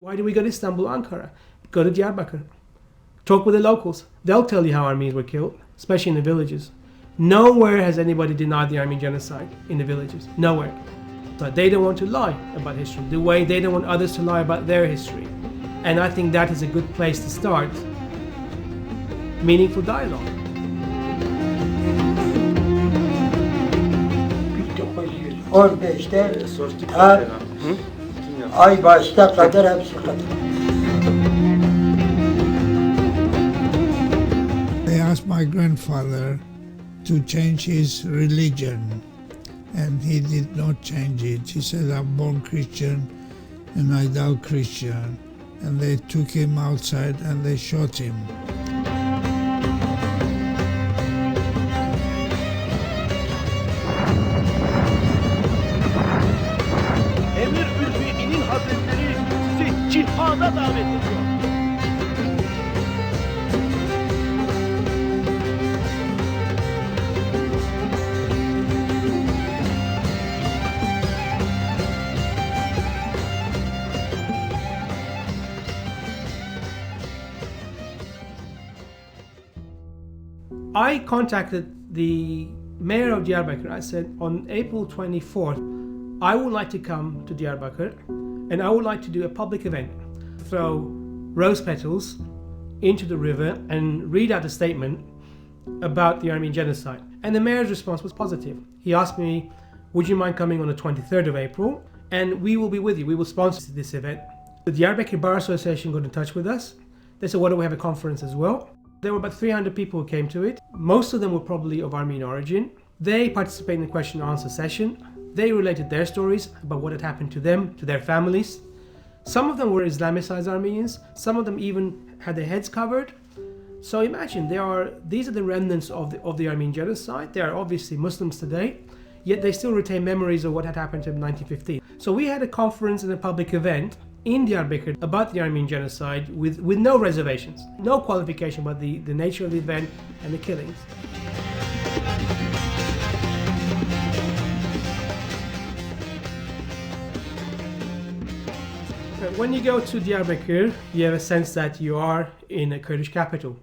Why do we go to Istanbul, Ankara? Go to Diyarbakir. Talk with the locals. They'll tell you how Armenians were killed, especially in the villages. Nowhere has anybody denied the Armenian genocide in the villages. Nowhere. But they don't want to lie about history, the way they don't want others to lie about their history. And I think that is a good place to start meaningful dialogue. 1915'te her ay başta kadar hepsi kadar. They asked my grandfather to change his religion, and he did not change it. He said, I'm born Christian and I die Christian. And they took him outside and they shot him. Emir Ülvi Hazretleri sizi cihada davet ediyor. I contacted the mayor of Diyarbakir. I said, on April 24th, I would like to come to Diyarbakir and I would like to do a public event. Throw rose petals into the river and read out a statement about the Armenian genocide. And the mayor's response was positive. He asked me, would you mind coming on the 23rd of April? And we will be with you. We will sponsor this event. The Diyarbakir Bar Association got in touch with us. They said, why don't we have a conference as well? There were about 300 people who came to it. Most of them were probably of Armenian origin. They participated in the question and answer session. They related their stories about what had happened to them, to their families. Some of them were Islamicized Armenians. Some of them even had their heads covered. So imagine, these are the remnants of the Armenian genocide. They are obviously Muslims today, yet they still retain memories of what had happened to them in 1915. So we had a conference and a public event in Diyarbakir about the Armenian genocide with no reservations, no qualification about the nature of the event and the killings. When you go to Diyarbakir, you have a sense that you are in a Kurdish capital.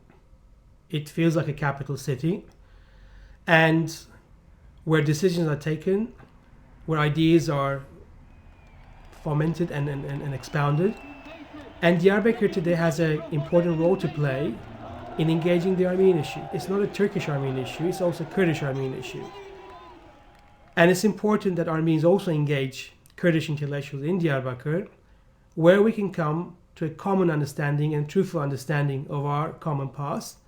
It feels like a capital city, and where decisions are taken, where ideas are fomented and expounded. And Diyarbakir today has an important role to play in engaging the Armenian issue. It's not a Turkish Armenian issue, it's also a Kurdish Armenian issue. And it's important that Armenians also engage Kurdish intellectuals in Diyarbakir, where we can come to a common understanding and truthful understanding of our common past,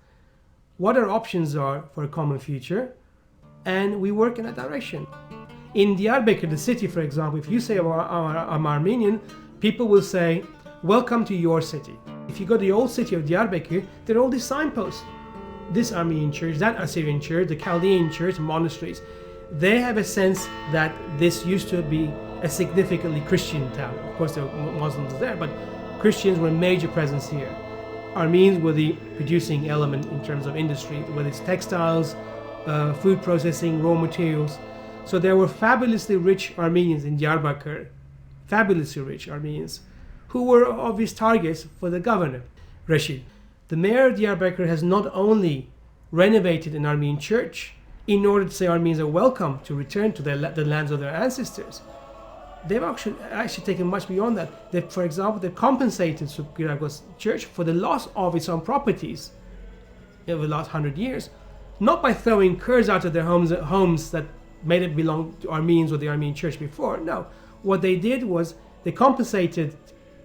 what our options are for a common future, and we work in that direction. In Diyarbakir, the city, for example, if you say I'm Armenian, people will say, welcome to your city. If you go to the old city of Diyarbakir, there are all these signposts. This Armenian church, that Assyrian church, the Chaldean church, monasteries. They have a sense that this used to be a significantly Christian town. Of course, there were Muslims there, but Christians were a major presence here. Armenians were the producing element in terms of industry, whether it's textiles, food processing, raw materials. So there were fabulously rich Armenians in Diyarbakir, fabulously rich Armenians, who were obvious targets for the governor, Rashid. The mayor of Diyarbakir has not only renovated an Armenian church in order to say Armenians are welcome to return to the lands of their ancestors. They've actually taken much beyond that. For example, they've compensated Subkiragos Church for the loss of its own properties over the last 100 years, not by throwing Kurds out of their homes that made it belong to Armenians or the Armenian church before. No, what they did was they compensated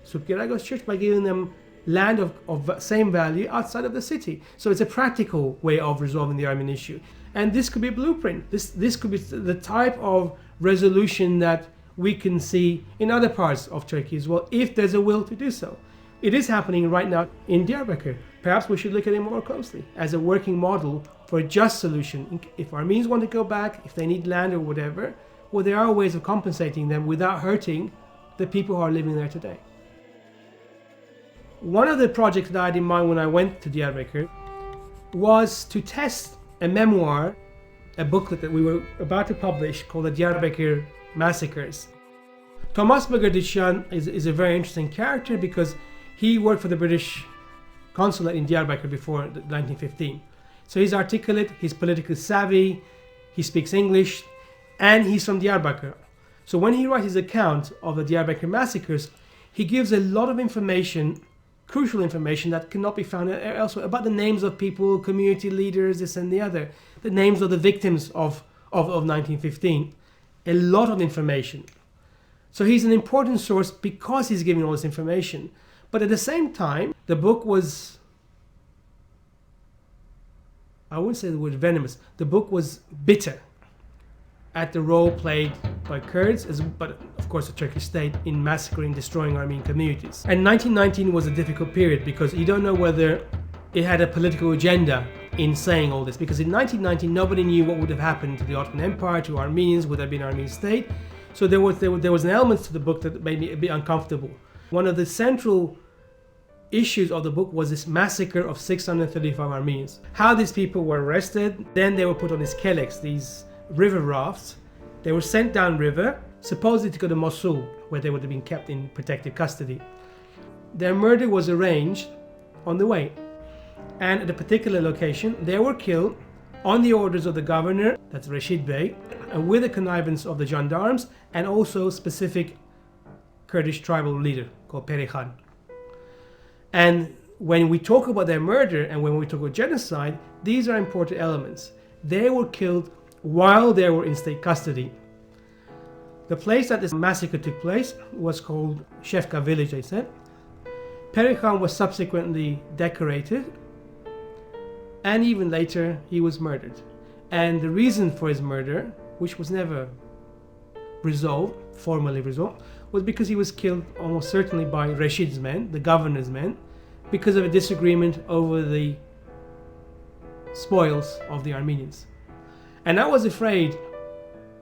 Subkiragos Church by giving them land of same value outside of the city. So it's a practical way of resolving the Armenian issue. And this could be a blueprint. This could be the type of resolution that we can see in other parts of Turkey as well, if there's a will to do so. It is happening right now in Diyarbakir. Perhaps we should look at it more closely as a working model for a just solution. If Armenians want to go back, if they need land or whatever, well, there are ways of compensating them without hurting the people who are living there today. One of the projects that I had in mind when I went to Diyarbakir was to test a memoir, a booklet that we were about to publish called the Diyarbakir Massacres. Thomas Moghadishian is a very interesting character because he worked for the British consulate in Diyarbakir before 1915. So he's articulate, he's politically savvy, he speaks English, and he's from Diyarbakir. So when he writes his account of the Diyarbakir massacres, he gives a lot of information, crucial information that cannot be found elsewhere, about the names of people, community leaders, this and the other, the names of the victims of 1915. A lot of information. So he's an important source because he's giving all this information. But at the same time, the book was, I wouldn't say the word venomous, the book was bitter at the role played by Kurds, but of course the Turkish state, in massacring, destroying Armenian communities. And 1919 was a difficult period because you don't know whether it had a political agenda in saying all this, because in 1919 nobody knew what would have happened to the Ottoman Empire, to Armenians, would there be an Armenian state. So there was an element to the book that made me a bit uncomfortable. One of the central issues of the book was this massacre of 635 Armenians. How these people were arrested, then they were put on these keleks, these river rafts. They were sent downriver, supposedly to go to Mosul, where they would have been kept in protective custody. Their murder was arranged on the way. And at a particular location, they were killed on the orders of the governor, that's Rashid Bey, and with the connivance of the gendarmes, and also specific Kurdish tribal leader called Peri Khan. And when we talk about their murder and when we talk about genocide, these are important elements. They were killed while they were in state custody. The place that this massacre took place was called Shefka village, they said. Peri Khan was subsequently decorated, and even later he was murdered. And the reason for his murder, which was never formally resolved, was because he was killed almost certainly by Rashid's men, the governor's men, because of a disagreement over the spoils of the Armenians. And I was afraid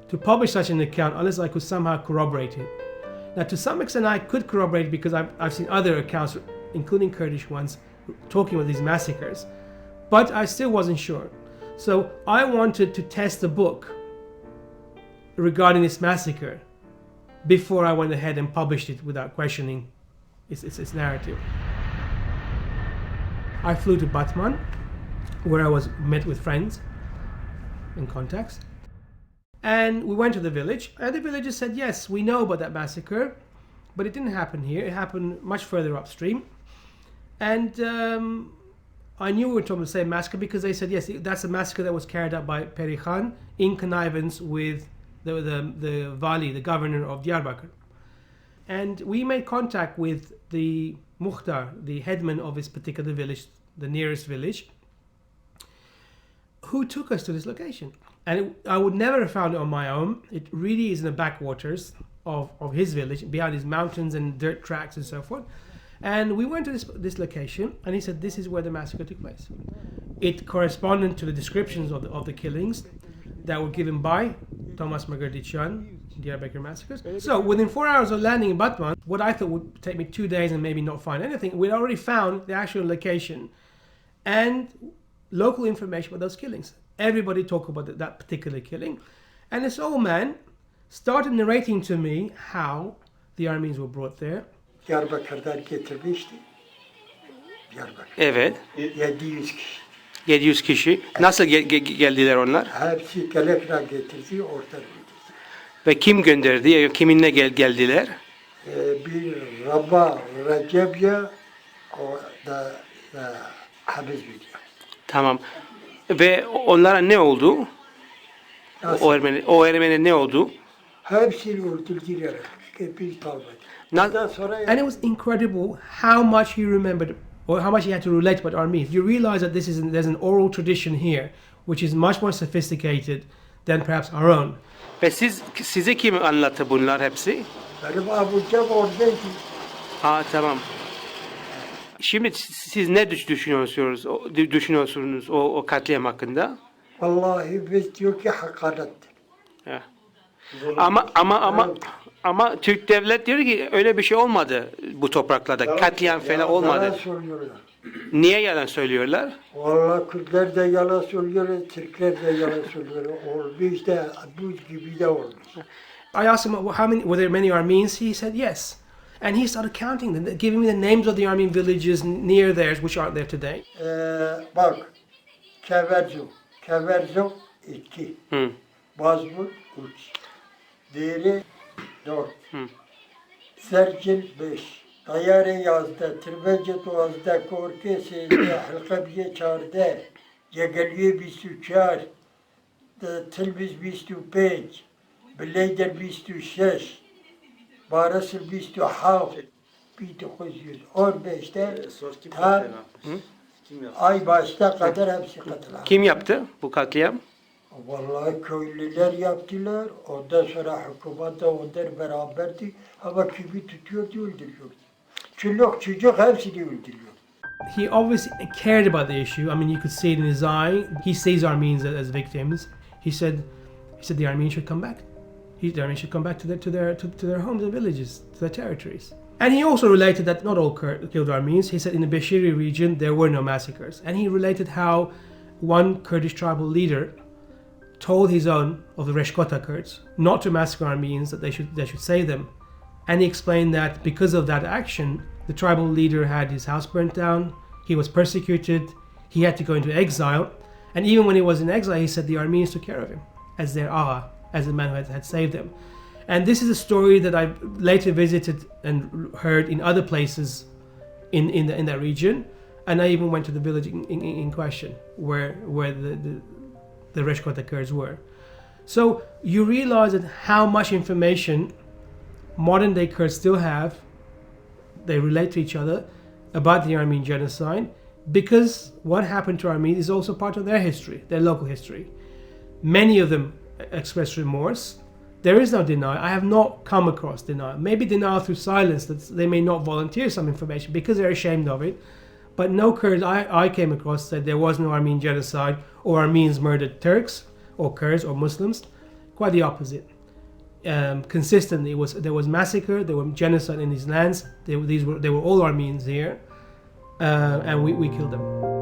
to publish such an account unless I could somehow corroborate it. Now, to some extent I could corroborate it because I've seen other accounts, including Kurdish ones, talking about these massacres, but I still wasn't sure. So I wanted to test the book regarding this massacre before I went ahead and published it without questioning its narrative. I flew to Batman, where I was met with friends and contacts. And we went to the village, and the villagers said, yes, we know about that massacre, but it didn't happen here. It happened much further upstream. And I knew we were talking about the same massacre because they said, yes, that's a massacre that was carried out by Peri Khan in connivance with the Vali, the governor of Diyarbakir. And we made contact with the Mukhtar, the headman of this particular village, the nearest village, who took us to this location. And I would never have found it on my own. It really is in the backwaters of his village, behind these mountains and dirt tracks and so forth. And we went to this location, and he said, this is where the massacre took place. It corresponded to the descriptions of the killings that were given by Thomas Moghadishian, Diyarbakir massacres. So within 4 hours of landing in Batman, what I thought would take me 2 days and maybe not find anything, we'd already found the actual location and local information about those killings. Everybody talked about that particular killing. And this old man started narrating to me how the Armenians were brought there. Diyarbakır'dan getirmişti. Diyarbakır. Evet. 700 kişi. 700 kişi. Nasıl geldiler onlar? Hepsi kelekle getirdi, oradan getirdi. Ve kim gönderdi? Kiminle geldiler? Bir Rabba Recep'ye, o da Habiz biliyor. Tamam. Ve onlara ne oldu? Nasıl? O Ermeni ne oldu? Hepsini öldürdüler. Bir kalmadı. Ondan sonra And it was incredible how much he remembered, or how much he had to relate about Armenians. You realize that there's an oral tradition here, which is much more sophisticated than perhaps our own. Ve size kim anlattı bunlar hepsi? benim abucam oradaydı. Tamam. Şimdi siz ne düşünüyorsunuz o katliam hakkında? Vallahi biz diyor ki hakaret. Ya. Ama Türk devlet diyor ki öyle bir şey olmadı bu topraklarda. Katliam falan olmadı. Yalan söylüyorlar. Niye yalan söylüyorlar? Vallahi Kürtler de yalan söylüyor, Türkler de yalan söylüyor. Olmuş da bu gibi de olmuş. I asked him, well, were there many Armenes? He said yes. And he started counting them, giving me the names of the Armenian villages near theirs, which aren't there today. Bak, Keverzo 2, Hı. Bazbul 3, Deri 4, Hı. Sercil 5, Tayare yazda, Tirvece 12, Korke 13, Halkabiye 14, Yegeliye 24, Tilbiz 25, Bileyder 26, Barasıl 27, 1915'te ta ay başta kadar hepsi katılar. Kim yaptı bu katliam? Vallahi köylüler yaptılar. Ondan sonra hükümet de onlar beraberdi. Ama kimi tutuyordu, öldürüyordu. Çoluk çocuk hepsini öldürüyor. He obviously cared about the issue. I mean, you could see it in his eye. He sees Armenians as victims. He said the Armenians should come back. The Armenians should come back to their homes and villages, to their territories. And he also related that not all killed Armenians. He said in the Beshiri region there were no massacres. And he related how one Kurdish tribal leader told his own of the Reshkota Kurds not to massacre Armenians, that they should save them. And he explained that because of that action, the tribal leader had his house burnt down, he was persecuted, he had to go into exile, and even when he was in exile, he said the Armenians took care of him as their agha, as the man who had saved them. And this is a story that I later visited and heard in other places in that region, and I even went to the village in question where the Reshkota Kurds were. So you realize that how much information modern day Kurds still have, they relate to each other about the Armenian genocide, because what happened to Armenians is also part of their history, their local history. Many of them express remorse. There is no denial. I have not come across denial. Maybe denial through silence, that they may not volunteer some information because they're ashamed of it. But no Kurds I came across said there was no Armenian genocide or Armenians murdered Turks or Kurds or Muslims. Quite the opposite. Consistently, there was massacre, there were genocide in these lands. They were all Armenians here, and we killed them.